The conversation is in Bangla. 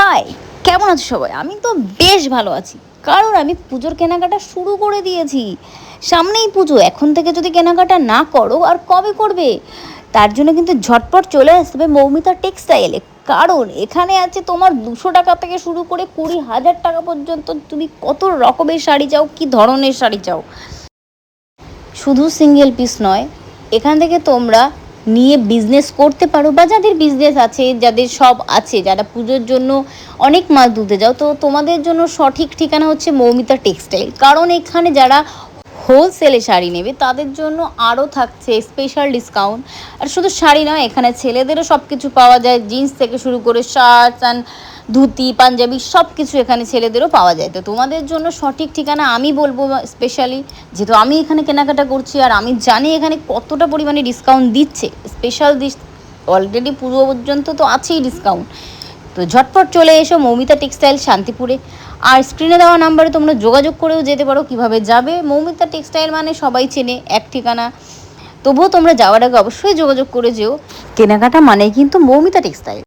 হাই, কেমন আছো সবাই? আমি তো বেশ ভালো আছি, কারণ আমি পুজোর কেনাকাটা শুরু করে দিয়েছি। সামনেই পুজো, এখন থেকে যদি কেনাকাটা না করো আর কবে করবে? তার জন্য কিন্তু ঝটপট চলে আসতে হবে মৌমিতা টেক্সটাইলে। কারণ এখানে আছে তোমার 200 টাকা থেকে শুরু করে 20,000 টাকা পর্যন্ত, তুমি কত রকমের শাড়ি চাও, কি ধরনের শাড়ি চাও। শুধু সিঙ্গেল পিস নয়, এখান থেকে তোমরা নিয়ে বিজনেস করতে পারো, বা যাদের বিজনেস আছে, যাদের সব আছে, যারা পুজোর জন্য অনেক মাল তুলতে যাও, তো তোমাদের জন্য সঠিক ঠিকানা হচ্ছে মৌমিতা টেক্সটাইল। কারণ এখানে যারা হোলসেলে শাড়ি নেবে তাদের জন্য আরও থাকছে স্পেশাল ডিসকাউন্ট। আর শুধু শাড়ি নয়, এখানে ছেলেদেরও সব কিছু পাওয়া যায়, জিন্স থেকে শুরু করে শার্টস অ্যান্ড ধুতি, পাঞ্জাবি, সব কিছু এখানে ছেলেদেরও পাওয়া যায়। তো তোমাদের জন্য সঠিক ঠিকানা আমি বলবো, স্পেশালি যেহেতু আমি এখানে কেনাকাটা করছি আর আমি জানি এখানে কতটা পরিমাণে ডিসকাউন্ট দিচ্ছে। স্পেশাল অলরেডি পুজো পর্যন্ত তো আছেই ডিসকাউন্ট। তো ঝটপট চলে এসো মৌমিতা টেক্সটাইল শান্তিপুরে। আর স্ক্রিনে দেওয়া নাম্বারে তোমরা যোগাযোগ করেও যেতে পারো। কিভাবে যাবে? মৌমিতা টেক্সটাইল মানে সবাই চেনে, এক ঠিকানা। তবুও তোমরা যাওয়ার আগে অবশ্যই যোগাযোগ করে যেও। কেনাকাটা মানে কিন্তু মৌমিতা টেক্সটাইল।